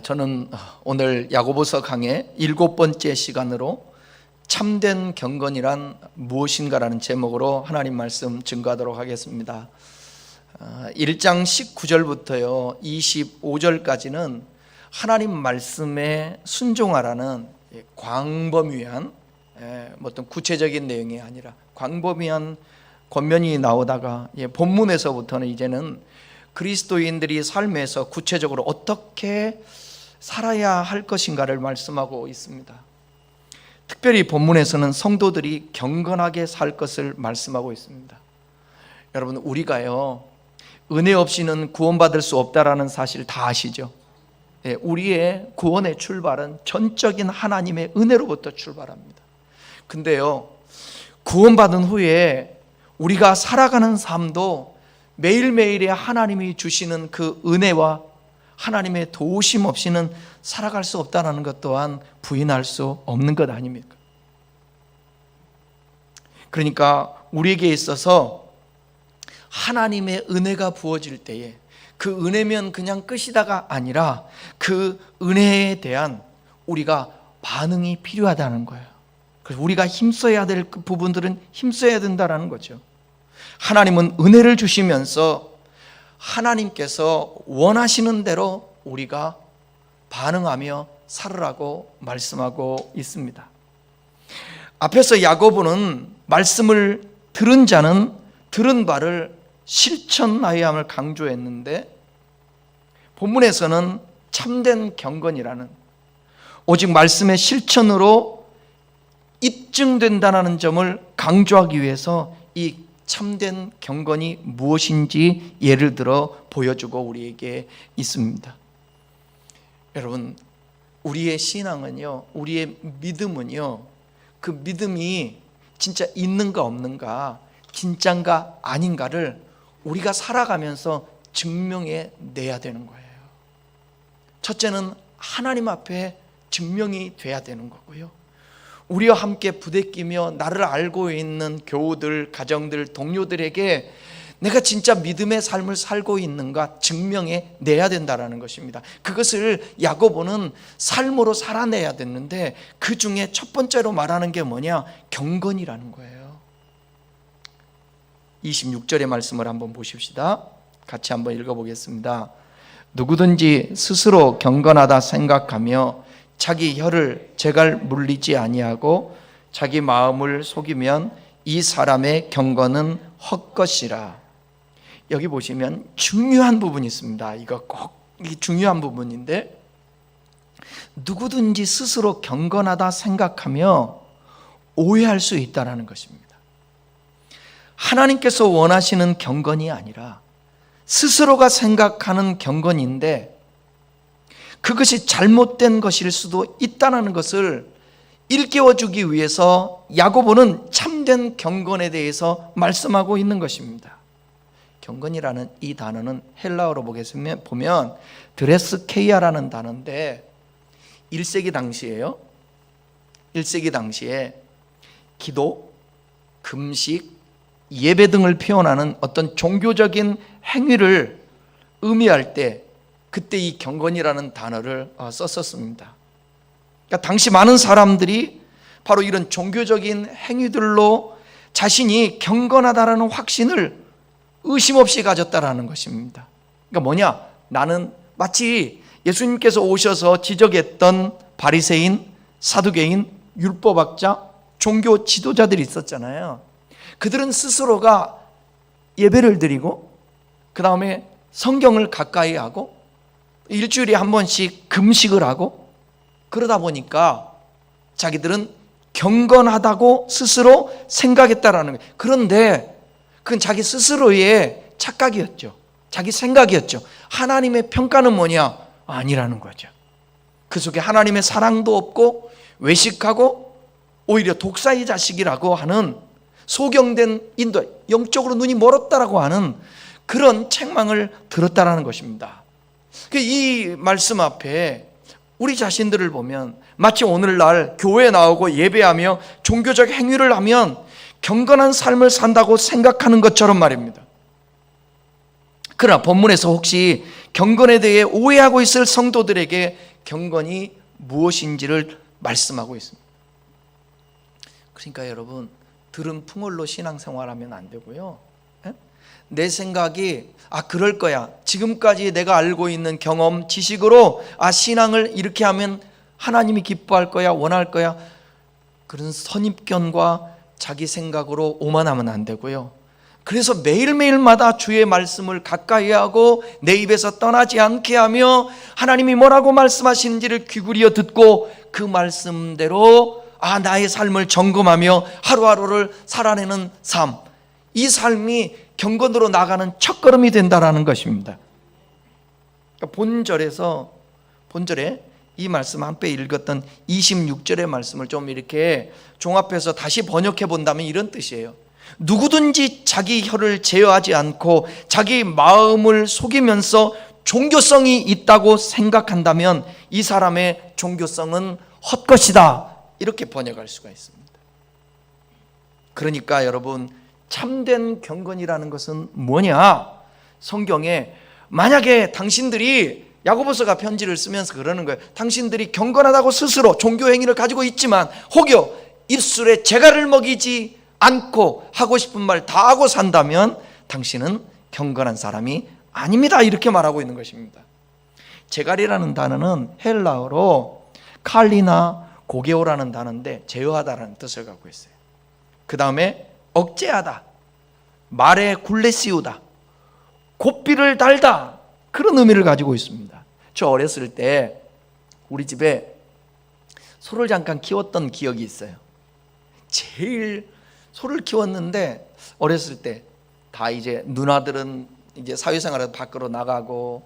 저는 오늘 야고보서 강의 7번째 시간으로 참된 경건이란 무엇인가라는 제목으로 하나님 말씀 증거하도록 하겠습니다. 1장 19절부터요 25절까지는 하나님 말씀에 순종하라는 광범위한 어떤 구체적인 내용이 아니라 광범위한 권면이 나오다가 본문에서부터는 이제는 그리스도인들이 삶에서 구체적으로 어떻게 살아야 할 것인가를 말씀하고 있습니다. 특별히 본문에서는 성도들이 경건하게 살 것을 말씀하고 있습니다. 여러분, 우리가요 은혜 없이는 구원받을 수 없다라는 사실 다 아시죠? 우리의 구원의 출발은 전적인 하나님의 은혜로부터 출발합니다. 근데요, 구원받은 후에 우리가 살아가는 삶도 매일매일의 하나님이 주시는 그 은혜와 하나님의 도우심 없이는 살아갈 수 없다는 것 또한 부인할 수 없는 것 아닙니까? 그러니까 우리에게 있어서 하나님의 은혜가 부어질 때에 그 은혜면 그냥 끝이다가 아니라 그 은혜에 대한 우리가 반응이 필요하다는 거예요. 그래서 우리가 힘써야 될 부분들은 힘써야 된다는 거죠. 하나님은 은혜를 주시면서 하나님께서 원하시는 대로 우리가 반응하며 살으라고 말씀하고 있습니다. 앞에서 야고보는 말씀을 들은 자는 들은 바를 실천하여야 함을 강조했는데, 본문에서는 참된 경건이라는 오직 말씀의 실천으로 입증된다는 점을 강조하기 위해서 이 참된 경건이 무엇인지 예를 들어 보여주고 우리에게 있습니다. 여러분, 우리의 신앙은요, 우리의 믿음은요, 그 믿음이 진짜 있는가 없는가, 진짠가 아닌가를 우리가 살아가면서 증명해 내야 되는 거예요. 첫째는 하나님 앞에 증명이 돼야 되는 거고요, 우리와 함께 부대끼며 나를 알고 있는 교우들, 가정들, 동료들에게 내가 진짜 믿음의 삶을 살고 있는가 증명해 내야 된다는 것입니다. 그것을 야고보는 삶으로 살아내야 되는데, 그 중에 첫 번째로 말하는 게 뭐냐? 경건이라는 거예요. 26절의 말씀을 한번 보십시다. 같이 한번 읽어보겠습니다. 누구든지 스스로 경건하다 생각하며 자기 혀를 제갈 물리지 아니하고 자기 마음을 속이면 이 사람의 경건은 헛것이라. 여기 보시면 중요한 부분이 있습니다. 이거 꼭 중요한 부분인데, 누구든지 스스로 경건하다 생각하며 오해할 수 있다는 것입니다. 하나님께서 원하시는 경건이 아니라 스스로가 생각하는 경건인데, 그것이 잘못된 것일 수도 있다는 것을 일깨워주기 위해서 야고보는 참된 경건에 대해서 말씀하고 있는 것입니다. 경건이라는 이 단어는 헬라어로 보면 드레스케이아라는 단어인데, 1세기 당시에요, 1세기 당시에 기도, 금식, 예배 등을 표현하는 어떤 종교적인 행위를 의미할 때 그때 이 경건이라는 단어를 썼었습니다. 그러니까 당시 많은 사람들이 바로 이런 종교적인 행위들로 자신이 경건하다라는 확신을 의심 없이 가졌다라는 것입니다. 그러니까 뭐냐? 나는 마치 예수님께서 오셔서 지적했던 바리새인, 사두개인, 율법학자, 종교 지도자들이 있었잖아요. 그들은 스스로가 예배를 드리고 그 다음에 성경을 가까이 하고 일주일에 한 번씩 금식을 하고 그러다 보니까 자기들은 경건하다고 스스로 생각했다라는 거예요. 그런데 그건 자기 스스로의 착각이었죠. 자기 생각이었죠. 하나님의 평가는 뭐냐? 아니라는 거죠. 그 속에 하나님의 사랑도 없고 외식하고 오히려 독사의 자식이라고 하는 소경된 인도, 영적으로 눈이 멀었다라고 하는 그런 책망을 들었다라는 것입니다. 이 말씀 앞에 우리 자신들을 보면 마치 오늘날 교회에 나오고 예배하며 종교적 행위를 하면 경건한 삶을 산다고 생각하는 것처럼 말입니다. 그러나 본문에서 혹시 경건에 대해 오해하고 있을 성도들에게 경건이 무엇인지를 말씀하고 있습니다. 그러니까 여러분, 들은 풍월로 신앙생활하면 안 되고요. 내 생각이 그럴 거야, 지금까지 내가 알고 있는 경험, 지식으로 신앙을 이렇게 하면 하나님이 기뻐할 거야, 원할 거야, 그런 선입견과 자기 생각으로 오만하면 안 되고요. 그래서 매일매일마다 주의 말씀을 가까이 하고 내 입에서 떠나지 않게 하며 하나님이 뭐라고 말씀하시는지를 귀 기울여 듣고 그 말씀대로 나의 삶을 점검하며 하루하루를 살아내는 삶, 이 삶이 경건으로 나가는 첫걸음이 된다라는 것입니다. 본절에 이 말씀 한때 읽었던 26절의 말씀을 좀 이렇게 종합해서 다시 번역해 본다면 이런 뜻이에요. 누구든지 자기 혀를 제어하지 않고 자기 마음을 속이면서 종교성이 있다고 생각한다면 이 사람의 종교성은 헛것이다, 이렇게 번역할 수가 있습니다. 그러니까 여러분, 참된 경건이라는 것은 뭐냐? 성경에 만약에 당신들이, 야고보서가 편지를 쓰면서 그러는 거예요. 당신들이 경건하다고 스스로 종교 행위를 가지고 있지만 혹여 입술에 재갈을 먹이지 않고 하고 싶은 말 다 하고 산다면 당신은 경건한 사람이 아닙니다, 이렇게 말하고 있는 것입니다. 재갈이라는 단어는 헬라어로 칼리나 고게오라는 단어인데 제어하다라는 뜻을 갖고 있어요. 그 다음에 억제하다, 말에 굴레 씌우다, 고삐를 달다, 그런 의미를 가지고 있습니다. 저 어렸을 때 우리 집에 소를 잠깐 키웠던 기억이 있어요. 제일 소를 키웠는데 어렸을 때 다 이제 누나들은 이제 사회생활에 밖으로 나가고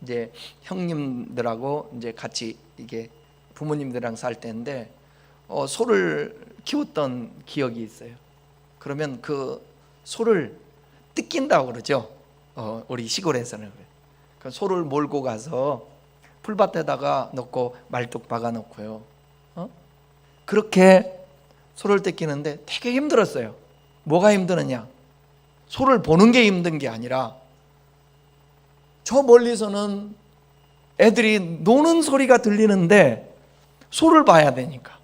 이제 형님들하고 이제 같이 이게 부모님들이랑 살 때인데 소를 키웠던 기억이 있어요. 그러면 그 소를 뜯긴다고 그러죠. 우리 시골에서는 그래요. 그 소를 몰고 가서 풀밭에다가 넣고 말뚝 박아 놓고요. 그렇게 소를 뜯기는데 되게 힘들었어요. 뭐가 힘드느냐? 소를 보는 게 힘든 게 아니라 저 멀리서는 애들이 노는 소리가 들리는데 소를 봐야 되니까.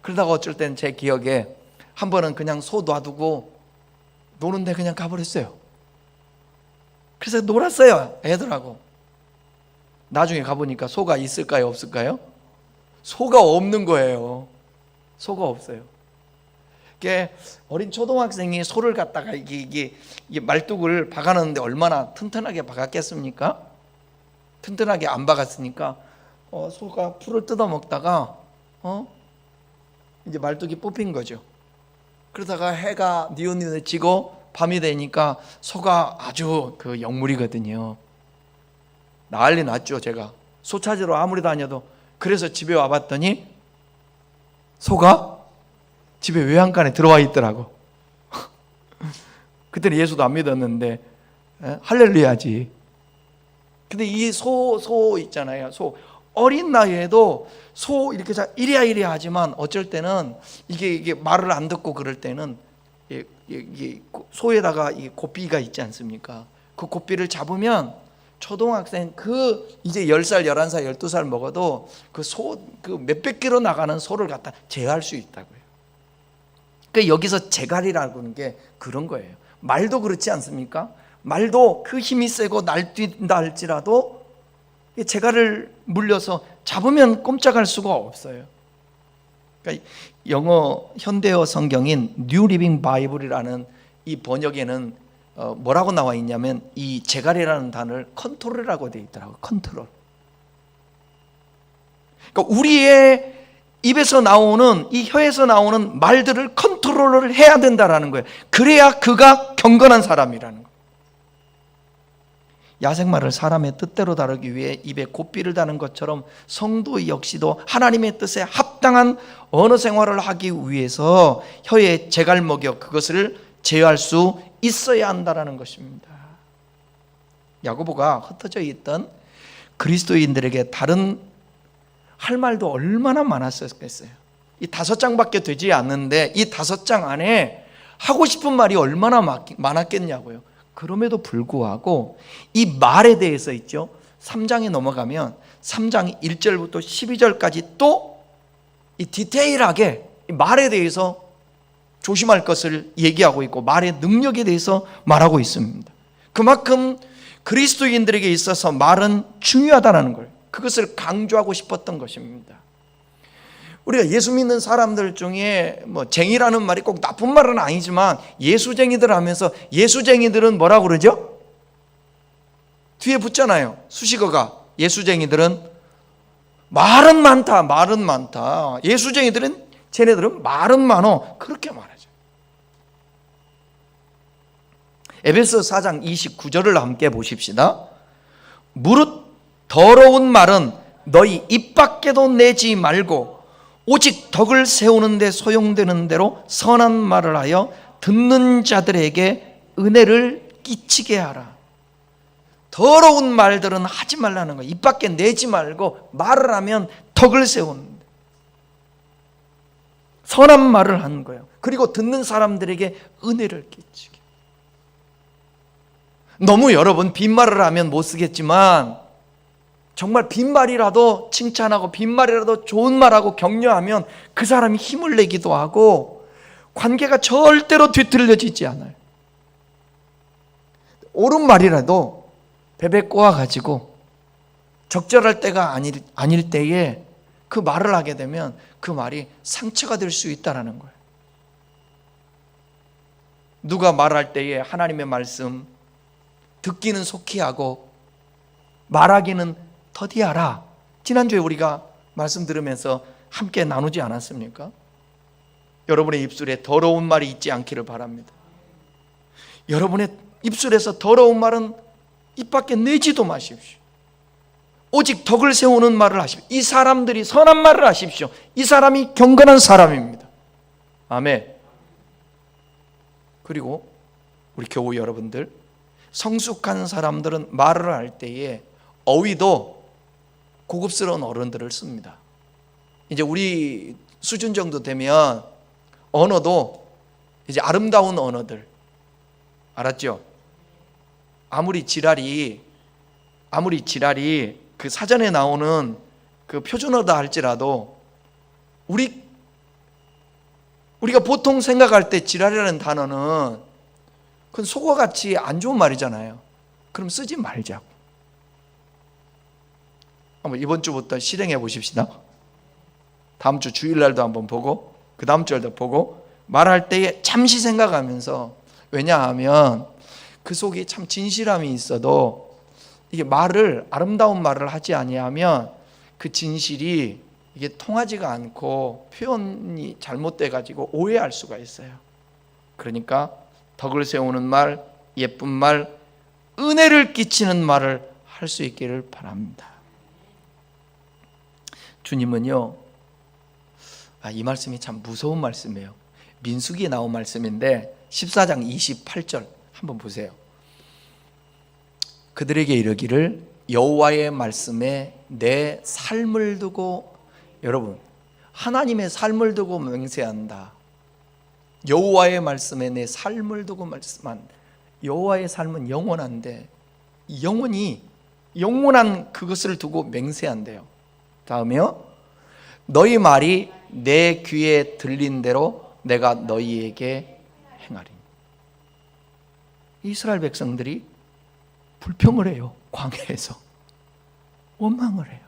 그러다가 어쩔 땐 제 기억에 한 번은 그냥 소 놔두고 노는데 그냥 가버렸어요. 그래서 놀았어요, 애들하고. 나중에 가보니까 소가 있을까요, 없을까요? 소가 없는 거예요. 소가 없어요. 이게 어린 초등학생이 소를 갖다가 이게 말뚝을 박아놨는데 얼마나 튼튼하게 박았겠습니까? 튼튼하게 안 박았으니까 소가 풀을 뜯어 먹다가 이제 말뚝이 뽑힌 거죠. 그러다가 해가 뉘우뉘우지고 밤이 되니까 소가 아주 그 영물이거든요. 난리 났죠. 제가 소 찾으러 아무리 다녀도. 그래서 집에 와봤더니 소가 집에 외양간에 들어와 있더라고. 그때는 예수도 안 믿었는데 할렐루야지. 근데 이 소 있잖아요. 소 어린 나이에도 소 이렇게 이리야 하지만 어쩔 때는 이게 말을 안 듣고 그럴 때는 이게 소에다가 이 고삐가 있지 않습니까? 그 고삐를 잡으면 초등학생 이제 10살, 11살, 12살 먹어도 그 몇백 킬로 나가는 소를 갖다 제어할 수 있다고요. 그러니까 여기서 제갈이라고 하는 게 그런 거예요. 말도 그렇지 않습니까? 말도 그 힘이 세고 날뛴다 할지라도 제갈을 물려서 잡으면 꼼짝할 수가 없어요. 그러니까 영어 현대어 성경인 뉴 리빙 바이블이라는 이 번역에는 뭐라고 나와 있냐면 이 제갈이라는 단어를 컨트롤이라고 되어 있더라고요. 컨트롤. 그러니까 우리의 입에서 나오는, 이 혀에서 나오는 말들을 컨트롤을 해야 된다라는 거예요. 그래야 그가 경건한 사람이라는 거예요. 야생마를 사람의 뜻대로 다루기 위해 입에 고삐를 다는 것처럼 성도 역시도 하나님의 뜻에 합당한 언어 생활을 하기 위해서 혀에 재갈 먹여 그것을 제어할 수 있어야 한다라는 것입니다. 야고보가 흩어져 있던 그리스도인들에게 다른 할 말도 얼마나 많았었겠어요. 이 5장밖에 되지 않는데 이 5장 안에 하고 싶은 말이 얼마나 많았겠냐고요. 그럼에도 불구하고 이 말에 대해서 있죠. 3장에 넘어가면 3장 1절부터 12절까지 또 이 디테일하게 말에 대해서 조심할 것을 얘기하고 있고 말의 능력에 대해서 말하고 있습니다. 그만큼 그리스도인들에게 있어서 말은 중요하다는 걸, 그것을 강조하고 싶었던 것입니다. 우리가 예수 믿는 사람들 중에 뭐 쟁이라는 말이 꼭 나쁜 말은 아니지만 예수쟁이들 하면서 예수쟁이들은 뭐라고 그러죠? 뒤에 붙잖아요. 수식어가. 예수쟁이들은 말은 많다, 말은 많다. 예수쟁이들은, 쟤네들은 말은 많어. 그렇게 말하죠. 에베소 4장 29절을 함께 보십시다. 무릇 더러운 말은 너희 입 밖에도 내지 말고 오직 덕을 세우는 데 소용되는 대로 선한 말을 하여 듣는 자들에게 은혜를 끼치게 하라. 더러운 말들은 하지 말라는 거예요. 입 밖에 내지 말고 말을 하면 덕을 세우는데 선한 말을 하는 거예요. 그리고 듣는 사람들에게 은혜를 끼치게. 너무 여러분 빈말을 하면 못 쓰겠지만 정말 빈말이라도 칭찬하고 빈말이라도 좋은 말하고 격려하면 그 사람이 힘을 내기도 하고 관계가 절대로 뒤틀려지지 않아요. 옳은 말이라도 베베 꼬아가지고 적절할 때가 아닐 때에 그 말을 하게 되면 그 말이 상처가 될 수 있다는 거예요. 누가 말할 때에 하나님의 말씀 듣기는 속히 하고 말하기는 더디하라. 지난주에 우리가 말씀 들으면서 함께 나누지 않았습니까? 여러분의 입술에 더러운 말이 있지 않기를 바랍니다. 여러분의 입술에서 더러운 말은 입 밖에 내지도 마십시오. 오직 덕을 세우는 말을 하십시오. 이 사람들이 선한 말을 하십시오. 이 사람이 경건한 사람입니다. 아멘. 그리고 우리 교우 여러분들, 성숙한 사람들은 말을 할 때에 어휘도 고급스러운 어른들을 씁니다. 이제 우리 수준 정도 되면 언어도 이제 아름다운 언어들, 알았죠? 아무리 지랄이 그 사전에 나오는 그 표준어다 할지라도 우리가 보통 생각할 때 지랄이라는 단어는 그건 속어같이 안 좋은 말이잖아요. 그럼 쓰지 말자고. 한번 이번 주부터 실행해 보십시다. 다음 주 주일날도 한번 보고 그 다음 주에도 보고 말할 때에 잠시 생각하면서, 왜냐하면 그 속에 참 진실함이 있어도 이게 아름다운 말을 하지 아니하면 그 진실이 이게 통하지가 않고 표현이 잘못돼 가지고 오해할 수가 있어요. 그러니까 덕을 세우는 말, 예쁜 말, 은혜를 끼치는 말을 할 수 있기를 바랍니다. 주님은요, 이 말씀이 참 무서운 말씀이에요. 민수기에 나온 말씀인데 14장 28절 한번 보세요. 그들에게 이르기를 여호와의 말씀에 내 삶을 두고, 여러분 하나님의 삶을 두고 맹세한다. 여호와의 말씀에 내 삶을 두고 말씀한다. 여호와의 삶은 영원한데 영원한 그것을 두고 맹세한대요. 다음에요, 너희 말이 내 귀에 들린 대로 내가 너희에게 행하리. 이스라엘 백성들이 불평을 해요. 광야에서 원망을 해요.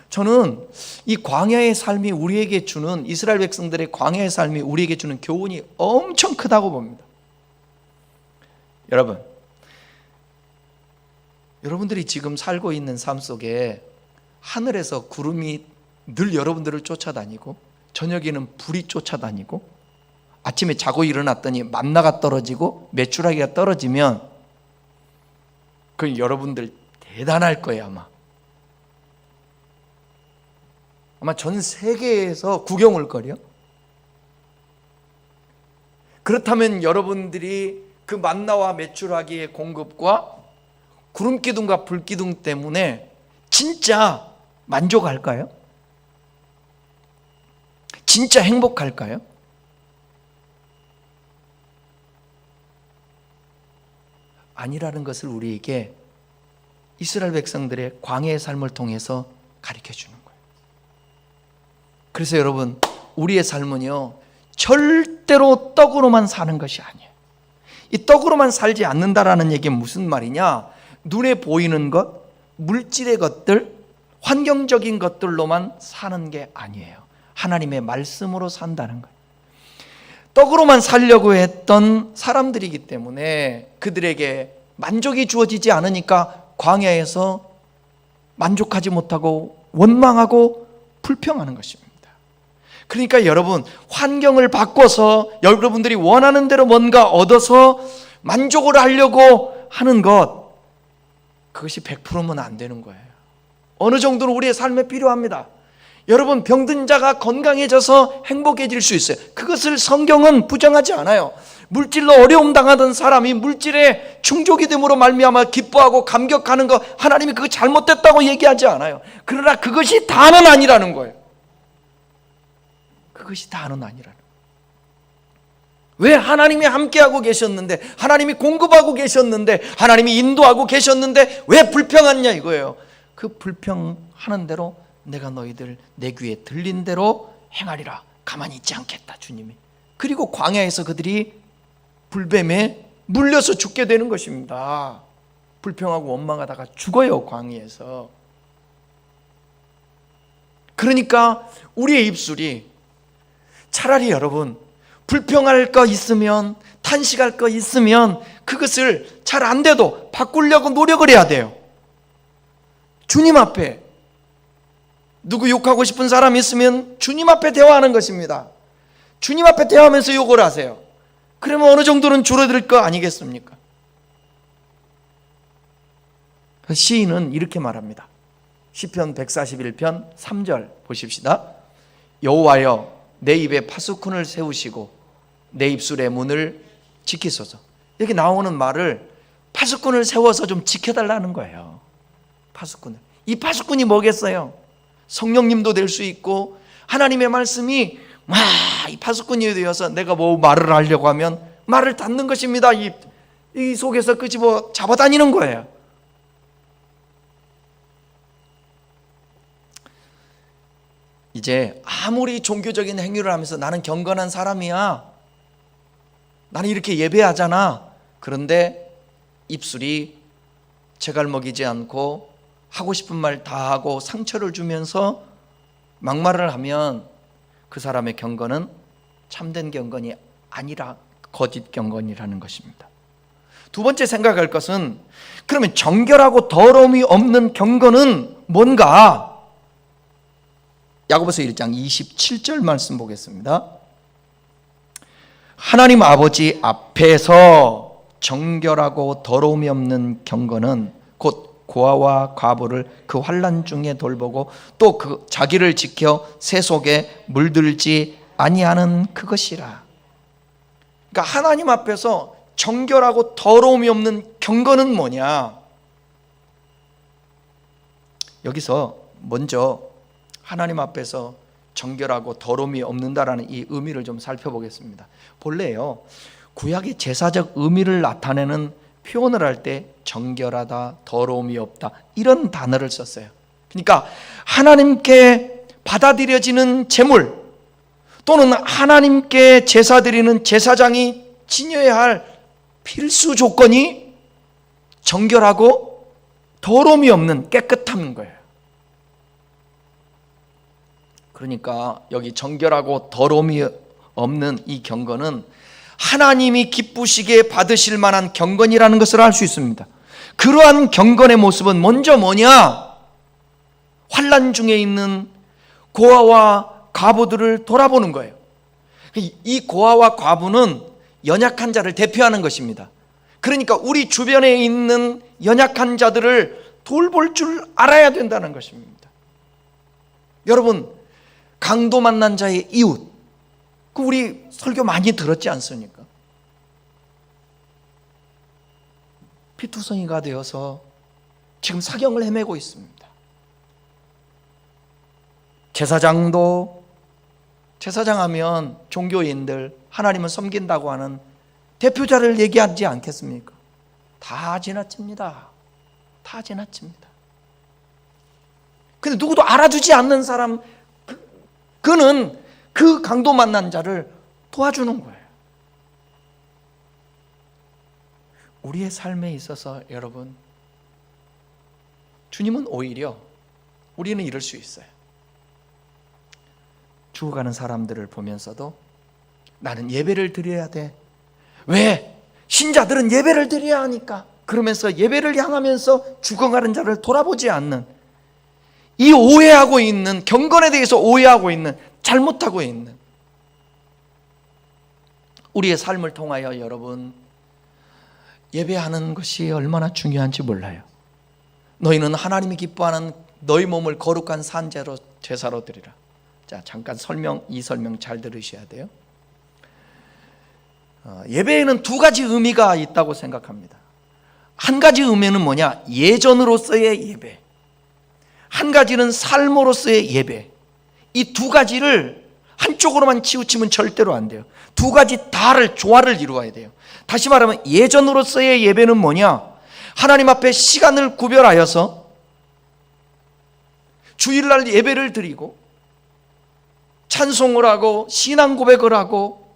저는 이 광야의 삶이 우리에게 주는, 이스라엘 백성들의 광야의 삶이 우리에게 주는 교훈이 엄청 크다고 봅니다. 여러분들이 지금 살고 있는 삶 속에 하늘에서 구름이 늘 여러분들을 쫓아다니고 저녁에는 불이 쫓아다니고 아침에 자고 일어났더니 만나가 떨어지고 메추라기가 떨어지면 그 여러분들 대단할 거예요. 아마 전 세계에서 구경 올 거요. 그렇다면 여러분들이 그 만나와 메추라기의 공급과 구름 기둥과 불 기둥 때문에 진짜 만족할까요? 진짜 행복할까요? 아니라는 것을 우리에게 이스라엘 백성들의 광야의 삶을 통해서 가르쳐 주는 거예요. 그래서 여러분, 우리의 삶은요, 절대로 떡으로만 사는 것이 아니에요. 이 떡으로만 살지 않는다라는 얘기는 무슨 말이냐? 눈에 보이는 것, 물질의 것들, 환경적인 것들로만 사는 게 아니에요. 하나님의 말씀으로 산다는 거예요. 떡으로만 살려고 했던 사람들이기 때문에 그들에게 만족이 주어지지 않으니까 광야에서 만족하지 못하고 원망하고 불평하는 것입니다. 그러니까 여러분, 환경을 바꿔서 여러분들이 원하는 대로 뭔가 얻어서 만족을 하려고 하는 것, 그것이 100%면 안 되는 거예요. 어느 정도는 우리의 삶에 필요합니다. 여러분, 병든 자가 건강해져서 행복해질 수 있어요. 그것을 성경은 부정하지 않아요. 물질로 어려움 당하던 사람이 물질에 충족이 됨으로 말미암아 기뻐하고 감격하는 거, 하나님이 그거 잘못됐다고 얘기하지 않아요. 그러나 그것이 다는 아니라는 거예요. 그것이 다는 아니라는 거예요. 왜 하나님이 함께하고 계셨는데, 하나님이 공급하고 계셨는데, 하나님이 인도하고 계셨는데 왜 불평하냐 이거예요. 그 불평하는 대로 내가 너희들 내 귀에 들린 대로 행하리라. 가만히 있지 않겠다, 주님이. 그리고 광야에서 그들이 불뱀에 물려서 죽게 되는 것입니다. 불평하고 원망하다가 죽어요, 광야에서. 그러니까 우리의 입술이 차라리 여러분, 불평할 거 있으면, 탄식할 거 있으면 그것을 잘 안 돼도 바꾸려고 노력을 해야 돼요. 주님 앞에 누구 욕하고 싶은 사람이 있으면 주님 앞에 대화하는 것입니다. 주님 앞에 대화하면서 욕을 하세요. 그러면 어느 정도는 줄어들 거 아니겠습니까? 시인은 이렇게 말합니다. 시편 141편 3절 보십시다. 여호와여, 내 입에 파수꾼을 세우시고 내 입술의 문을 지키소서. 여기 나오는 말을 파수꾼을 세워서 좀 지켜달라는 거예요. 파수꾼을. 이 파수꾼이 뭐겠어요? 성령님도 될 수 있고, 하나님의 말씀이 이 파수꾼이 되어서 내가 뭐 말을 하려고 하면 말을 닫는 것입니다. 이 속에서 끄집어 잡아다니는 거예요. 이제 아무리 종교적인 행위를 하면서 나는 경건한 사람이야, 나는 이렇게 예배하잖아, 그런데 입술이 제갈 먹이지 않고 하고 싶은 말 다 하고 상처를 주면서 막말을 하면 그 사람의 경건은 참된 경건이 아니라 거짓 경건이라는 것입니다. 두 번째 생각할 것은, 그러면 정결하고 더러움이 없는 경건은 뭔가? 야고보서 1장 27절 말씀 보겠습니다. 하나님 아버지 앞에서 정결하고 더러움이 없는 경건은 곧 고아와 과부를 그 환난 중에 돌보고 또 그 자기를 지켜 새 속에 물들지 아니하는 그것이라. 그러니까 하나님 앞에서 정결하고 더러움이 없는 경건은 뭐냐? 여기서 먼저 하나님 앞에서 정결하고 더러움이 없는다라는 이 의미를 좀 살펴보겠습니다. 본래요, 구약의 제사적 의미를 나타내는 표현을 할 때 정결하다, 더러움이 없다, 이런 단어를 썼어요. 그러니까 하나님께 받아들여지는 제물 또는 하나님께 제사 드리는 제사장이 지녀야 할 필수 조건이 정결하고 더러움이 없는 깨끗함인 거예요. 그러니까 여기 정결하고 더러움이 없는 이 경건은 하나님이 기쁘시게 받으실 만한 경건이라는 것을 알 수 있습니다. 그러한 경건의 모습은 먼저 뭐냐? 환난 중에 있는 고아와 과부들을 돌아보는 거예요. 이 고아와 과부는 연약한 자를 대표하는 것입니다. 그러니까 우리 주변에 있는 연약한 자들을 돌볼 줄 알아야 된다는 것입니다. 여러분, 강도 만난 자의 이웃, 그 우리 설교 많이 들었지 않습니까? 피투성이가 되어서 지금 사경을 헤매고 있습니다. 제사장도, 제사장 하면 종교인들, 하나님을 섬긴다고 하는 대표자를 얘기하지 않겠습니까? 다 지나칩니다. 다 지나칩니다. 근데 누구도 알아주지 않는 사람, 그는 그 강도 만난 자를 도와주는 거예요. 우리의 삶에 있어서 여러분, 주님은 오히려 우리는 이럴 수 있어요. 죽어가는 사람들을 보면서도 나는 예배를 드려야 돼. 왜? 신자들은 예배를 드려야 하니까. 그러면서 예배를 향하면서 죽어가는 자를 돌아보지 않는, 이 오해하고 있는, 경건에 대해서 오해하고 있는, 잘못하고 있는 우리의 삶을 통하여 여러분, 예배하는 것이 얼마나 중요한지 몰라요. 너희는 하나님이 기뻐하는 너희 몸을 거룩한 산제로 제사로 드리라. 자, 잠깐 이 설명 잘 들으셔야 돼요. 예배에는 두 가지 의미가 있다고 생각합니다. 한 가지 의미는 뭐냐? 예전으로서의 예배. 한 가지는 삶으로서의 예배. 이 두 가지를 한쪽으로만 치우치면 절대로 안 돼요. 두 가지 다를 조화를 이루어야 돼요. 다시 말하면 예전으로서의 예배는 뭐냐? 하나님 앞에 시간을 구별하여서 주일날 예배를 드리고 찬송을 하고 신앙 고백을 하고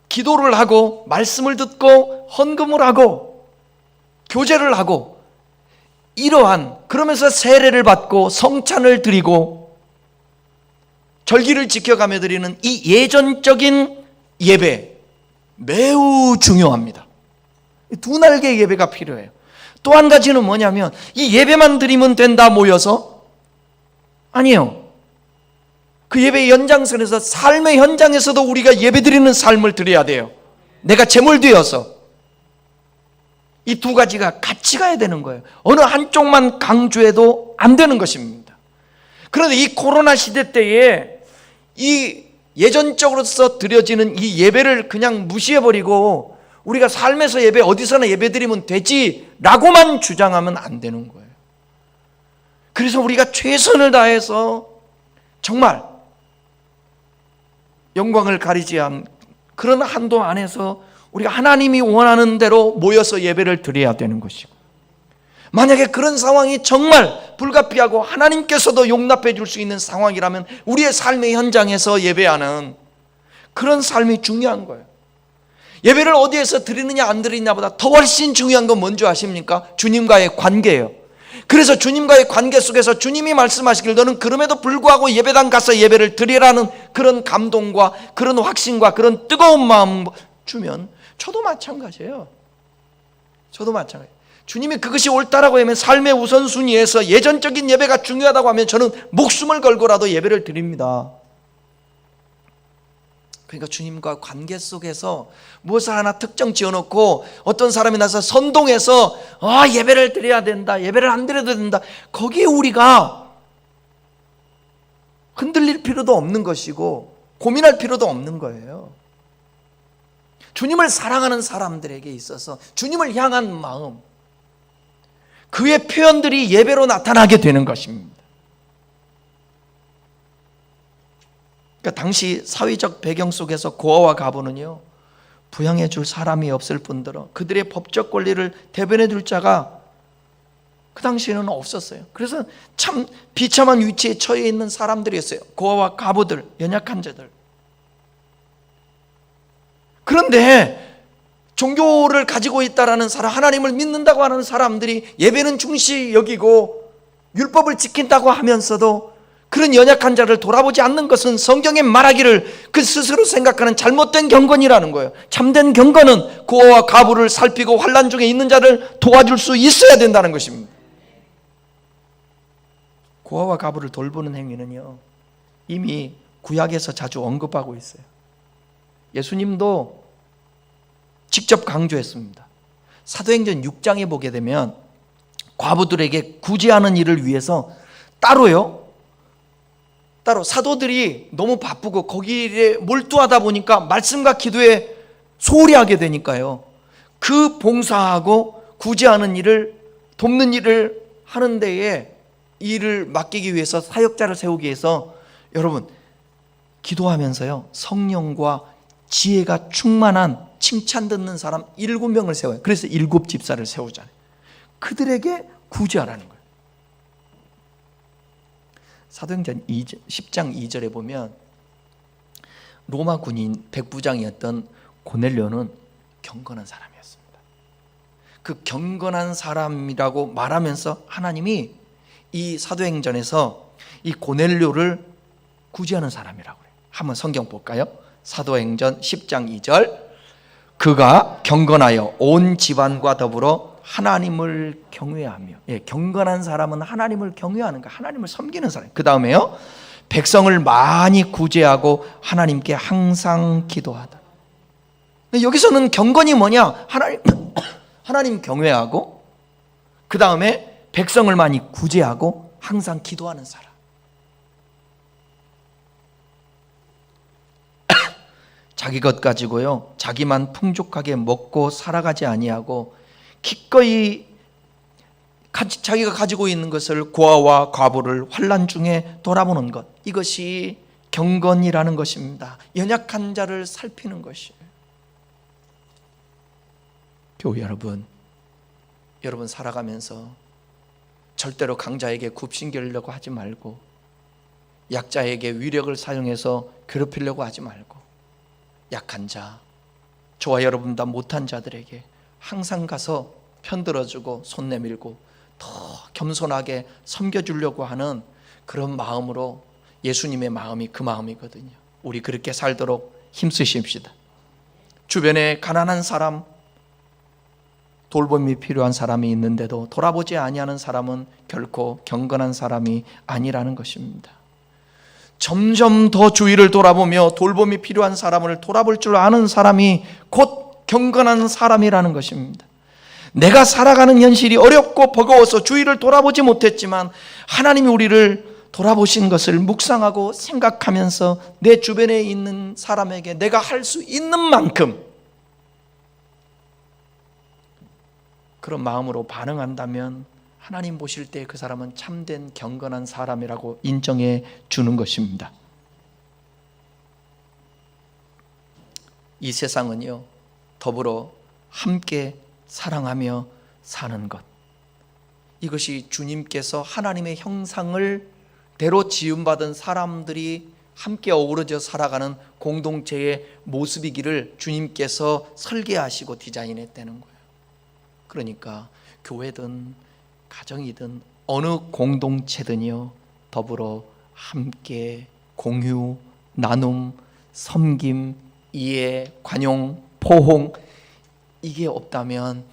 기도를 하고 말씀을 듣고 헌금을 하고 교제를 하고, 이러한, 그러면서 세례를 받고 성찬을 드리고 절기를 지켜가며 드리는 이 예전적인 예배, 매우 중요합니다. 두 날개의 예배가 필요해요. 또 한 가지는 뭐냐면, 이 예배만 드리면 된다 모여서, 아니에요. 그 예배의 연장선에서 삶의 현장에서도 우리가 예배 드리는 삶을 드려야 돼요. 내가 제물되어서. 이 두 가지가 같이 가야 되는 거예요. 어느 한쪽만 강조해도 안 되는 것입니다. 그런데 이 코로나 시대 때에 이 예전적으로서 드려지는 이 예배를 그냥 무시해버리고 우리가 삶에서 예배, 어디서나 예배 드리면 되지 라고만 주장하면 안 되는 거예요. 그래서 우리가 최선을 다해서 정말 영광을 가리지 않은 그런 한도 안에서 우리가 하나님이 원하는 대로 모여서 예배를 드려야 되는 것이고, 만약에 그런 상황이 정말 불가피하고 하나님께서도 용납해 줄 수 있는 상황이라면 우리의 삶의 현장에서 예배하는 그런 삶이 중요한 거예요. 예배를 어디에서 드리느냐 안 드리느냐보다 더 훨씬 중요한 건 뭔지 아십니까? 주님과의 관계예요. 그래서 주님과의 관계 속에서 주님이 말씀하시길 너는 그럼에도 불구하고 예배당 가서 예배를 드리라는 그런 감동과 그런 확신과 그런 뜨거운 마음 주면 저도 마찬가지예요. 저도 마찬가지예요. 주님이 그것이 옳다라고 하면 삶의 우선순위에서 예전적인 예배가 중요하다고 하면 저는 목숨을 걸고라도 예배를 드립니다. 그러니까 주님과 관계 속에서 무엇을 하나 특정 지어놓고 어떤 사람이 나서 선동해서 예배를 드려야 된다, 예배를 안 드려도 된다, 거기에 우리가 흔들릴 필요도 없는 것이고 고민할 필요도 없는 거예요. 주님을 사랑하는 사람들에게 있어서 주님을 향한 마음, 그의 표현들이 예배로 나타나게 되는 것입니다. 그러니까 당시 사회적 배경 속에서 고아와 과부는요, 부양해 줄 사람이 없을 뿐더러 그들의 법적 권리를 대변해 줄 자가 그 당시에는 없었어요. 그래서 참 비참한 위치에 처해 있는 사람들이었어요. 고아와 과부들, 연약한 자들. 그런데 종교를 가지고 있다라는 사람, 하나님을 믿는다고 하는 사람들이 예배는 중시 여기고 율법을 지킨다고 하면서도 그런 연약한 자를 돌아보지 않는 것은 성경에 말하기를 그 스스로 생각하는 잘못된 경건이라는 거예요. 참된 경건은 고아와 과부를 살피고 환난 중에 있는 자를 도와줄 수 있어야 된다는 것입니다. 고아와 과부를 돌보는 행위는요, 이미 구약에서 자주 언급하고 있어요. 예수님도 직접 강조했습니다. 사도행전 6장에 보게 되면 과부들에게 구제하는 일을 위해서 따로 사도들이 너무 바쁘고 거기에 몰두하다 보니까 말씀과 기도에 소홀히 하게 되니까요, 그 봉사하고 구제하는 일을, 돕는 일을 하는 데에 일을 맡기기 위해서, 사역자를 세우기 위해서 여러분 기도하면서요, 성령과 지혜가 충만한 칭찬 듣는 사람 7명을 세워요. 그래서 7집사를 세우잖아요. 그들에게 구제하라는 거예요. 사도행전 10장 2절에 보면 로마 군인 백부장이었던 고넬료는 경건한 사람이었습니다. 그 경건한 사람이라고 말하면서 하나님이 이 사도행전에서 이 고넬료를 구제하는 사람이라고 해요. 한번 성경 볼까요? 사도행전 10장 2절, 그가 경건하여 온 집안과 더불어 하나님을 경외하며, 경건한 사람은 하나님을 경외하는 거야. 하나님을 섬기는 사람. 그 다음에요, 백성을 많이 구제하고 하나님께 항상 기도하다. 여기서는 경건이 뭐냐? 하나님 경외하고, 그 다음에 백성을 많이 구제하고 항상 기도하는 사람. 자기 것 가지고요, 자기만 풍족하게 먹고 살아가지 아니하고 기꺼이 자기가 가지고 있는 것을 고아와 과부를 환난 중에 돌아보는 것, 이것이 경건이라는 것입니다. 연약한 자를 살피는 것이에요. 교회 여러분 살아가면서 절대로 강자에게 굽신겨려고 하지 말고, 약자에게 위력을 사용해서 괴롭히려고 하지 말고, 약한 자, 저와 여러분 다 못한 자들에게 항상 가서 편들어주고 손 내밀고 더 겸손하게 섬겨주려고 하는 그런 마음으로, 예수님의 마음이 그 마음이거든요. 우리 그렇게 살도록 힘쓰십시다. 주변에 가난한 사람, 돌봄이 필요한 사람이 있는데도 돌아보지 아니하는 사람은 결코 경건한 사람이 아니라는 것입니다. 점점 더 주위를 돌아보며 돌봄이 필요한 사람을 돌아볼 줄 아는 사람이 곧 경건한 사람이라는 것입니다. 내가 살아가는 현실이 어렵고 버거워서 주위를 돌아보지 못했지만 하나님이 우리를 돌아보신 것을 묵상하고 생각하면서 내 주변에 있는 사람에게 내가 할 수 있는 만큼 그런 마음으로 반응한다면 하나님 보실 때 그 사람은 참된 경건한 사람이라고 인정해 주는 것입니다. 이 세상은요, 더불어 함께 사랑하며 사는 것, 이것이 주님께서 하나님의 형상을 대로 지음받은 사람들이 함께 어우러져 살아가는 공동체의 모습이기를 주님께서 설계하시고 디자인했다는 거예요. 그러니까 교회든 가정이든 어느 공동체든요, 더불어 함께 공유, 나눔, 섬김, 이해, 관용, 포옹, 이게 없다면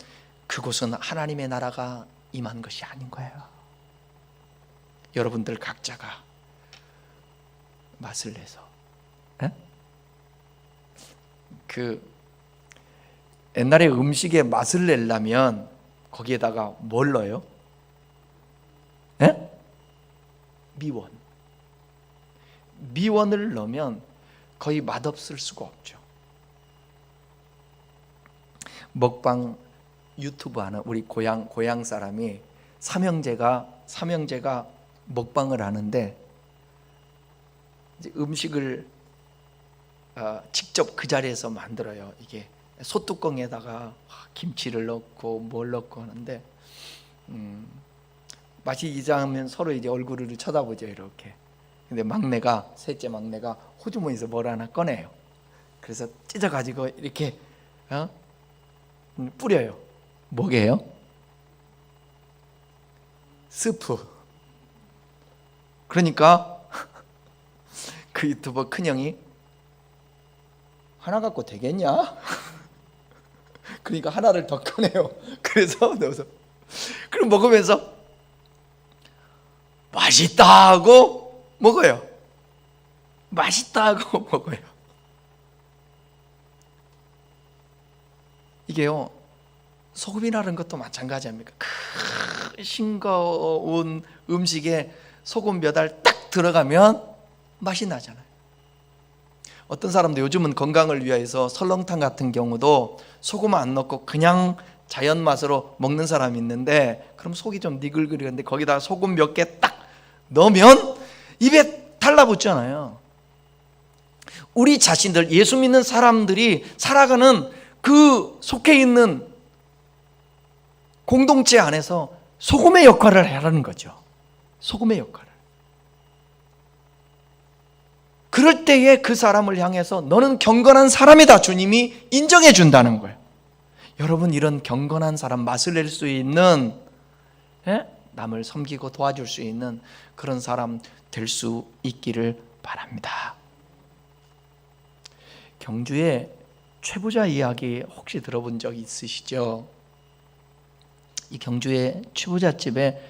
그곳은 하나님의 나라가 임한 것이 아닌 거예요. 여러분들 각자가 맛을 내서, 옛날에 음식에 맛을 내려면 거기에다가 뭘 넣어요? 미원을 넣으면 거의 맛없을 수가 없죠. 먹방 유튜브 하는 우리 고향 사람이 삼형제가 먹방을 하는데, 이제 음식을 직접 그 자리에서 만들어요. 이게 소뚜껑에다가 김치를 넣고 뭘 넣고 하는데, 맛이 이상하면 서로 이제 얼굴을 쳐다보죠, 이렇게. 근데 셋째 막내가 호주머니에서 뭘 하나 꺼내요. 그래서 찢어가지고 이렇게 뿌려요. 뭐게요? 스프. 그러니까 그 유튜버 큰형이 하나 갖고 되겠냐? 그러니까 하나를 더 꺼내요. 그래서 넣어서, 그럼 먹으면서 맛있다 하고 먹어요. 맛있다 하고 먹어요. 이게요, 소금이라는 것도 마찬가지 아닙니까? 싱거운 음식에 소금 몇 알 딱 들어가면 맛이 나잖아요. 어떤 사람도 요즘은 건강을 위해서 설렁탕 같은 경우도 소금 안 넣고 그냥 자연 맛으로 먹는 사람이 있는데, 그럼 속이 좀 니글거리는데 거기다가 소금 몇 개 딱 넣으면 입에 달라붙잖아요. 우리 자신들, 예수 믿는 사람들이 살아가는 그 속해 있는 공동체 안에서 소금의 역할을 하라는 거죠. 소금의 역할을. 그럴 때에 그 사람을 향해서 너는 경건한 사람이다, 주님이 인정해 준다는 거예요. 여러분, 이런 경건한 사람, 맛을 낼 수 있는, 남을 섬기고 도와줄 수 있는 그런 사람 될 수 있기를 바랍니다. 경주의 최부자 이야기 혹시 들어본 적 있으시죠? 이 경주의 최부잣집에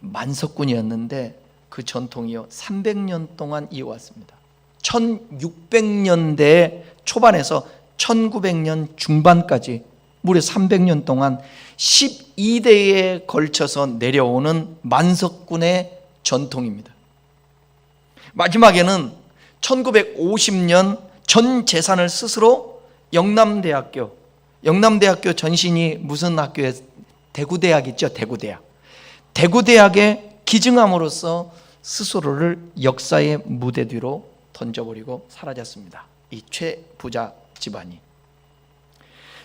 만석군이었는데 그 전통이요 300년 동안 이어왔습니다. 1600년대 초반에서 1900년 중반까지 무려 300년 동안 12대에 걸쳐서 내려오는 만석군의 전통입니다. 마지막에는 1950년 전 재산을 스스로 영남대학교 전신이 무슨 학교에, 대구대학 있죠? 대구대학에 기증함으로써 스스로를 역사의 무대 뒤로 던져버리고 사라졌습니다. 이 최부자 집안이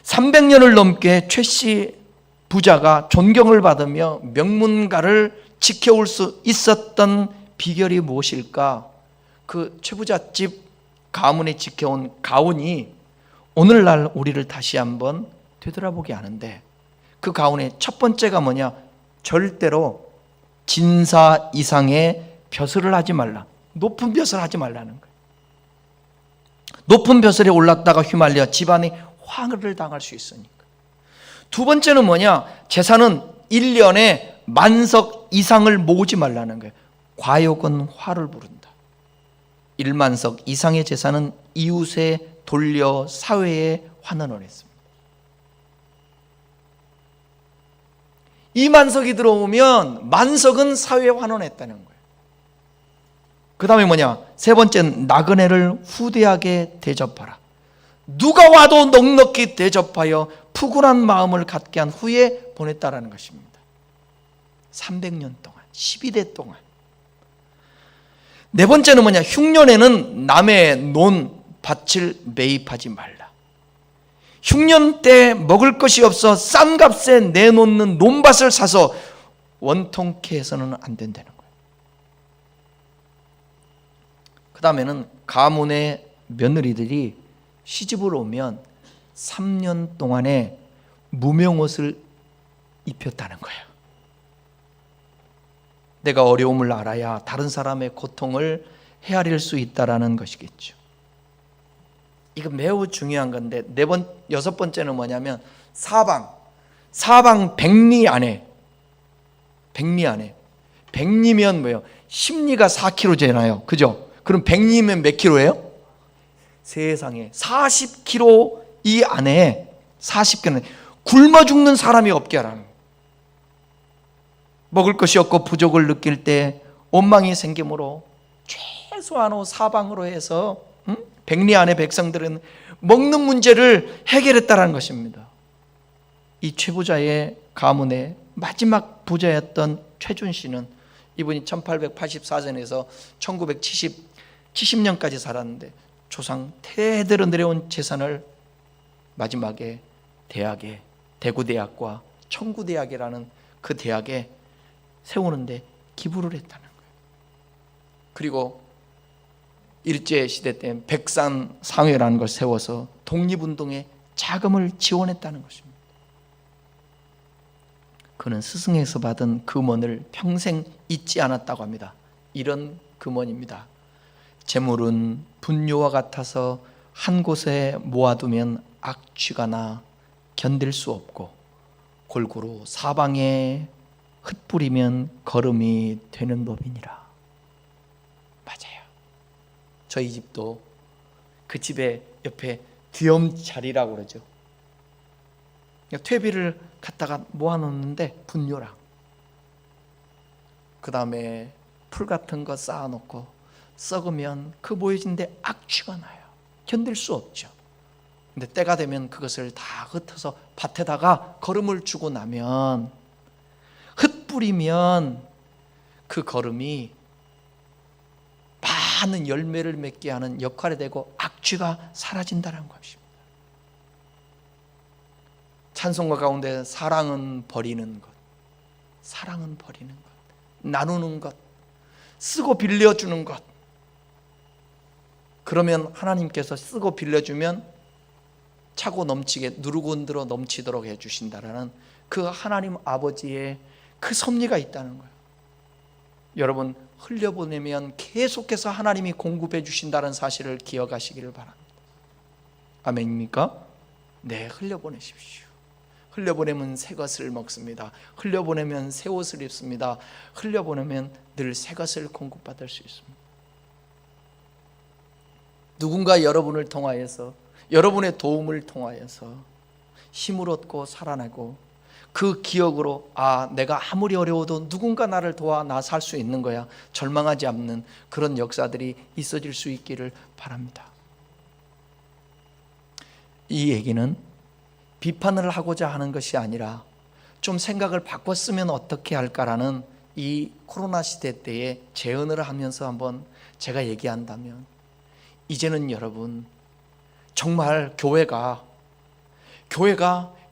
300년을 넘게 최씨 부자가 존경을 받으며 명문가를 지켜올 수 있었던 비결이 무엇일까? 그 최부잣집 가문에 지켜온 가훈이 오늘날 우리를 다시 한번 되돌아보게 하는데, 그 가훈의 첫 번째가 뭐냐? 절대로 진사 이상의 벼슬을 하지 말라. 높은 벼슬을 하지 말라는 거예요. 높은 벼슬에 올랐다가 휘말려 집안이 황을 당할 수 있으니까. 두 번째는 뭐냐? 재산은 1년에 만석 이상을 모으지 말라는 거예요. 과욕은 화를 부른다. 1만석 이상의 재산은 이웃에 돌려 사회에 환원을 했습니다. 2만석이 들어오면 만석은 사회에 환원했다는 거예요. 그 다음에 뭐냐? 세 번째는 나그네를 후대하게 대접하라. 누가 와도 넉넉히 대접하여 푸근한 마음을 갖게 한 후에 보냈다라는 것입니다. 300년 동안, 12대 동안. 네 번째는 뭐냐? 흉년에는 남의 논 밭을 매입하지 말라. 흉년 때 먹을 것이 없어 싼 값에 내놓는 논밭을 사서 원통케 해서는 안 된다는 거예요. 그 다음에는 가문의 며느리들이 시집을 오면 3년 동안에 무명옷을 입혔다는 거예요. 내가 어려움을 알아야 다른 사람의 고통을 헤아릴 수 있다라는 것이겠죠. 이거 매우 중요한 건데, 여섯 번째는 뭐냐면 사방 백리 안에. 백리면 뭐예요? 십리가 4kg잖아요. 그죠? 그럼 백리면 몇 킬로예요? 세상에 40kg 이 안에 40kg 굶어 죽는 사람이 없게 하라는 거예요. 먹을 것이 없고 부족을 느낄 때 원망이 생기므로 최소한 사방으로 해서 백리 안의 백성들은 먹는 문제를 해결했다는 것입니다. 이 최부자의 가문의 마지막 부자였던 최준 씨는, 이분이 1884년에서 1970년까지 살았는데 조상 대대로 내려온 재산을 마지막에 대학에, 대구대학과 청구대학이라는 그 대학에 세우는데 기부를 했다는 거예요. 그리고 일제시대 때 백산상회라는 걸 세워서 독립운동에 자금을 지원했다는 것입니다. 그는 스승에서 받은 금원을 평생 잊지 않았다고 합니다. 이런 금원입니다. 재물은 분뇨와 같아서 한 곳에 모아두면 악취가 나 견딜 수 없고, 골고루 사방에 흩뿌리면 거름이 되는 법이니라. 맞아요. 저희 집도 그 집에 옆에 뒤엄자리라고 그러죠. 퇴비를 갖다가 모아놓는데 분뇨랑, 그 다음에 풀 같은 거 쌓아놓고 썩으면 그 모여진데 악취가 나요. 견딜 수 없죠. 근데 때가 되면 그것을 다 흩어서 밭에다가 거름을 주고 나면, 흩뿌리면 그 거름이 많은 열매를 맺게 하는 역할이 되고 악취가 사라진다는 것입니다. 찬송가 가운데 사랑은 버리는 것, 사랑은 버리는 것, 나누는 것, 쓰고 빌려주는 것. 그러면 하나님께서 쓰고 빌려주면 차고 넘치게, 누르고 흔들어 넘치도록 해주신다라는 그 하나님 아버지의 그 섭리가 있다는 거예요. 여러분, 흘려보내면 계속해서 하나님이 공급해 주신다는 사실을 기억하시기를 바랍니다. 아멘입니까? 네, 흘려보내십시오. 흘려보내면 새 것을 먹습니다. 흘려보내면 새 옷을 입습니다. 흘려보내면 늘 새 것을 공급받을 수 있습니다. 누군가 여러분을 통하여서, 여러분의 도움을 통하여서 힘을 얻고 살아나고, 그 기억으로 내가 아무리 어려워도 누군가 나를 도와 나 살 수 있는 거야, 절망하지 않는 그런 역사들이 있어질 수 있기를 바랍니다. 이 얘기는 비판을 하고자 하는 것이 아니라 좀 생각을 바꿨으면 어떻게 할까라는 이 코로나 시대 때에 재언을 하면서 한번 제가 얘기한다면, 이제는 여러분 정말 교회가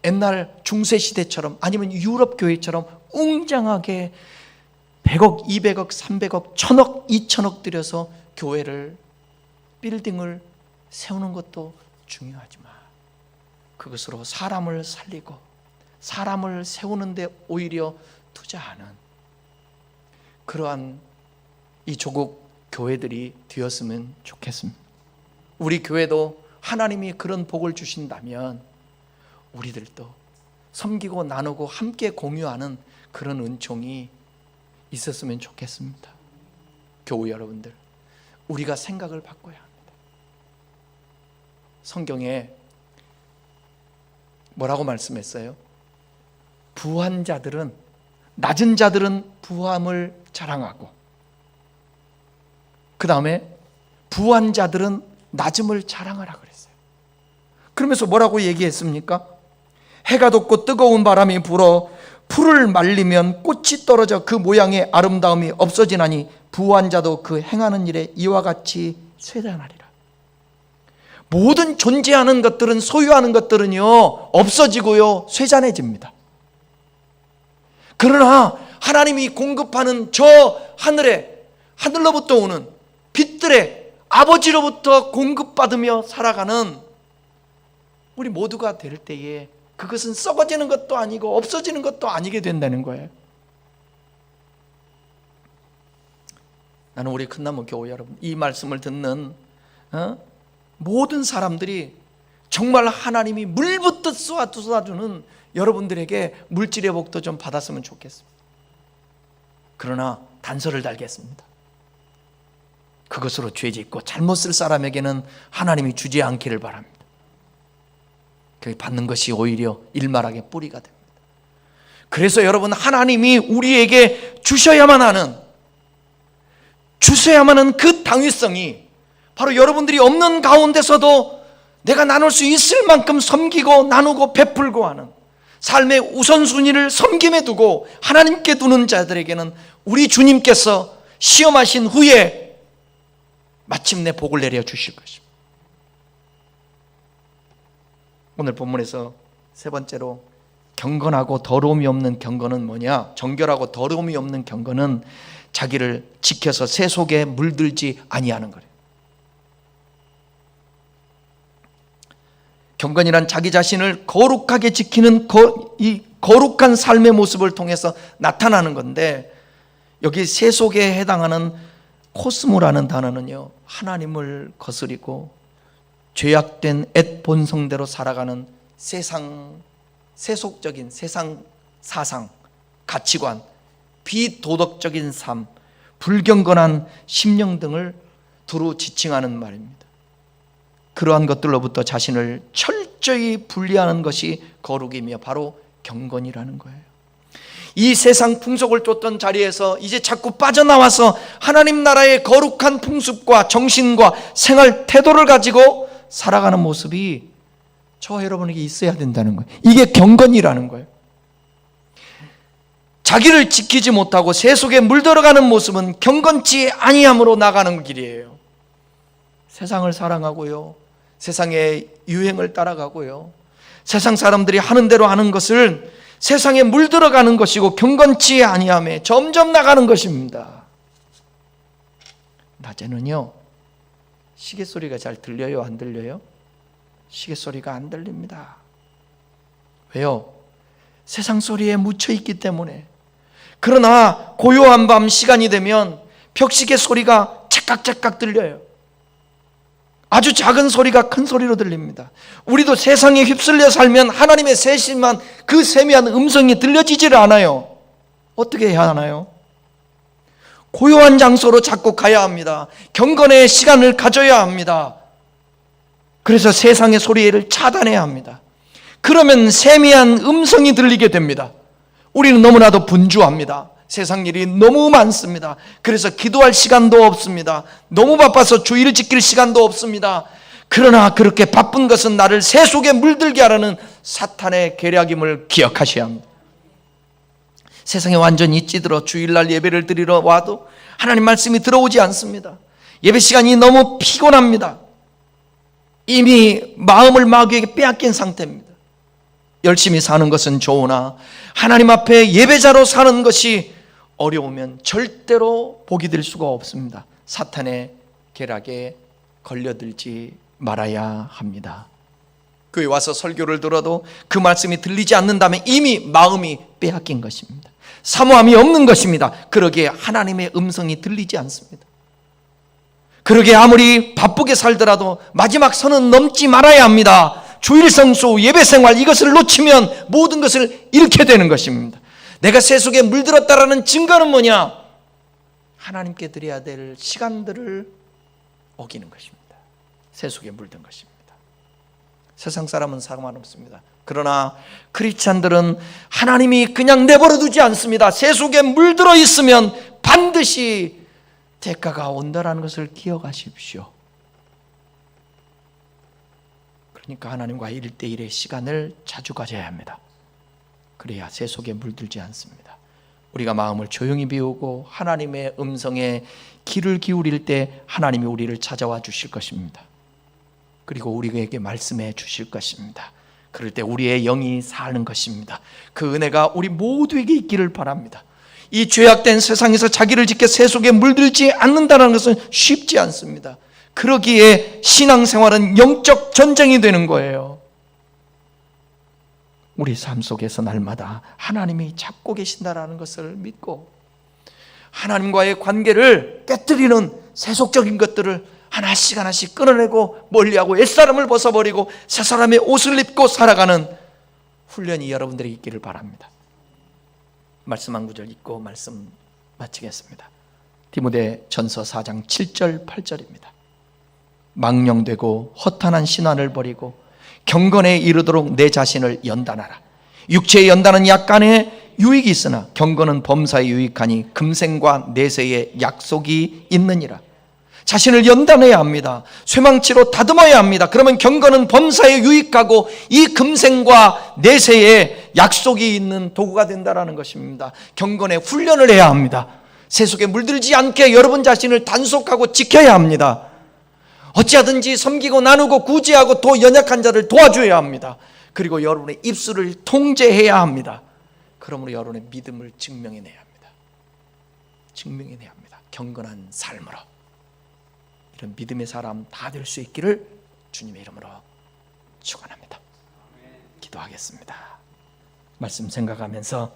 옛날 중세시대처럼 아니면 유럽 교회처럼 웅장하게 100억, 200억, 300억, 1000억, 2000억 들여서 교회를, 빌딩을 세우는 것도 중요하지만 그것으로 사람을 살리고 사람을 세우는데 오히려 투자하는 그러한 이 조국 교회들이 되었으면 좋겠습니다. 우리 교회도 하나님이 그런 복을 주신다면 우리들도 섬기고 나누고 함께 공유하는 그런 은총이 있었으면 좋겠습니다. 교우 여러분들, 우리가 생각을 바꿔야 합니다. 성경에 뭐라고 말씀했어요? 부한 자들은, 낮은 자들은 부함을 자랑하고, 그 다음에 부한 자들은 낮음을 자랑하라 그랬어요. 그러면서 뭐라고 얘기했습니까? 해가 돋고 뜨거운 바람이 불어 풀을 말리면 꽃이 떨어져 그 모양의 아름다움이 없어지나니 부한 자도 그 행하는 일에 이와 같이 쇠잔하리라. 모든 존재하는 것들은, 소유하는 것들은요, 없어지고요, 쇠잔해집니다. 그러나 하나님이 공급하는 저 하늘로부터 오는 빛들의 아버지로부터 공급받으며 살아가는 우리 모두가 될 때에 그것은 썩어지는 것도 아니고 없어지는 것도 아니게 된다는 거예요. 나는 우리 큰나무 교회 여러분, 이 말씀을 듣는 모든 사람들이 정말 하나님이 물붓듯 쏟아주는 여러분들에게 물질의 복도 좀 받았으면 좋겠습니다. 그러나 단서를 달겠습니다. 그것으로 죄짓고 잘못 쓸 사람에게는 하나님이 주지 않기를 바랍니다. 그 받는 것이 오히려 일말하게 뿌리가 됩니다. 그래서 여러분, 하나님이 우리에게 주셔야만 하는 그 당위성이 바로 여러분들이 없는 가운데서도 내가 나눌 수 있을 만큼 섬기고 나누고 베풀고 하는 삶의 우선순위를 섬김에 두고 하나님께 두는 자들에게는 우리 주님께서 시험하신 후에 마침내 복을 내려 주실 것입니다. 오늘 본문에서 세 번째로 경건하고 더러움이 없는 경건은 뭐냐? 정결하고 더러움이 없는 경건은 자기를 지켜서 새 속에 물들지 아니하는 거예요. 경건이란 자기 자신을 거룩하게 지키는 이 거룩한 삶의 모습을 통해서 나타나는 건데, 여기 새 속에 해당하는 코스모라는 단어는요, 하나님을 거스리고 죄악된 옛 본성대로 살아가는 세속적인 세상 사상, 가치관, 비도덕적인 삶, 불경건한 심령 등을 두루 지칭하는 말입니다. 그러한 것들로부터 자신을 철저히 분리하는 것이 거룩이며 바로 경건이라는 거예요. 이 세상 풍속을 쫓던 자리에서 이제 자꾸 빠져나와서 하나님 나라의 거룩한 풍습과 정신과 생활 태도를 가지고 살아가는 모습이 저와 여러분에게 있어야 된다는 거예요. 이게 경건이라는 거예요. 자기를 지키지 못하고 새 속에 물들어가는 모습은 경건치 아니함으로 나가는 길이에요. 세상을 사랑하고요, 세상의 유행을 따라가고요, 세상 사람들이 하는 대로 하는 것을 세상에 물들어가는 것이고 경건치 아니함에 점점 나가는 것입니다. 낮에는요, 시계 소리가 잘 들려요, 안 들려요? 시계 소리가 안 들립니다. 왜요? 세상 소리에 묻혀 있기 때문에. 그러나 고요한 밤 시간이 되면 벽시계 소리가 찰칵찰칵 들려요. 아주 작은 소리가 큰 소리로 들립니다. 우리도 세상에 휩쓸려 살면 하나님의 세심한 그 세미한 음성이 들려지질 않아요. 어떻게 해야 하나요? 고요한 장소로 자꾸 가야 합니다. 경건의 시간을 가져야 합니다. 그래서 세상의 소리를 차단해야 합니다. 그러면 세미한 음성이 들리게 됩니다. 우리는 너무나도 분주합니다. 세상 일이 너무 많습니다. 그래서 기도할 시간도 없습니다. 너무 바빠서 주의를 지킬 시간도 없습니다. 그러나 그렇게 바쁜 것은 나를 새 속에 물들게 하라는 사탄의 계략임을 기억하셔야 합니다. 세상에 완전히 찌들어 주일날 예배를 드리러 와도 하나님 말씀이 들어오지 않습니다. 예배 시간이 너무 피곤합니다. 이미 마음을 마귀에게 빼앗긴 상태입니다. 열심히 사는 것은 좋으나 하나님 앞에 예배자로 사는 것이 어려우면 절대로 복이 될 수가 없습니다. 사탄의 계략에 걸려들지 말아야 합니다. 교회 와서 설교를 들어도 그 말씀이 들리지 않는다면 이미 마음이 빼앗긴 것입니다. 사모함이 없는 것입니다. 그러기에 하나님의 음성이 들리지 않습니다. 그러기에 아무리 바쁘게 살더라도 마지막 선은 넘지 말아야 합니다. 주일 성수, 예배 생활 이것을 놓치면 모든 것을 잃게 되는 것입니다. 내가 새 속에 물들었다라는 증거는 뭐냐? 하나님께 드려야 될 시간들을 어기는 것입니다. 새 속에 물든 것입니다. 세상 사람은 상관없습니다. 그러나 크리스찬들은 하나님이 그냥 내버려 두지 않습니다. 새 속에 물들어 있으면 반드시 대가가 온다라는 것을 기억하십시오. 그러니까 하나님과 1대1의 시간을 자주 가져야 합니다. 그래야 새 속에 물들지 않습니다. 우리가 마음을 조용히 비우고 하나님의 음성에 귀를 기울일 때 하나님이 우리를 찾아와 주실 것입니다. 그리고 우리에게 말씀해 주실 것입니다. 그럴 때 우리의 영이 사는 것입니다. 그 은혜가 우리 모두에게 있기를 바랍니다. 이 죄악된 세상에서 자기를 지켜 새 속에 물들지 않는다는 것은 쉽지 않습니다. 그러기에 신앙생활은 영적 전쟁이 되는 거예요. 우리 삶 속에서 날마다 하나님이 잡고 계신다라는 것을 믿고 하나님과의 관계를 깨뜨리는 세속적인 것들을 하나씩 하나씩 끊어내고 멀리하고 옛사람을 벗어버리고 새 사람의 옷을 입고 살아가는 훈련이 여러분들에게 있기를 바랍니다. 말씀 한 구절 읽고 말씀 마치겠습니다. 디모데전서 4장 7절 8절입니다. 망령되고 허탄한 신환을 버리고 경건에 이르도록 내 자신을 연단하라. 육체의 연단은 약간의 유익이 있으나 경건은 범사에 유익하니 금생과 내세의 약속이 있느니라. 자신을 연단해야 합니다. 쇠망치로 다듬어야 합니다. 그러면 경건은 범사에 유익하고 이 금생과 내세에 약속이 있는 도구가 된다는 것입니다. 경건의 훈련을 해야 합니다. 새 속에 물들지 않게 여러분 자신을 단속하고 지켜야 합니다. 어찌하든지 섬기고 나누고 구제하고 또 연약한 자를 도와줘야 합니다. 그리고 여러분의 입술을 통제해야 합니다. 그러므로 여러분의 믿음을 증명해내야 합니다. 증명해내야 합니다. 경건한 삶으로. 이런 믿음의 사람 다 될 수 있기를 주님의 이름으로 축원합니다. 기도하겠습니다. 말씀 생각하면서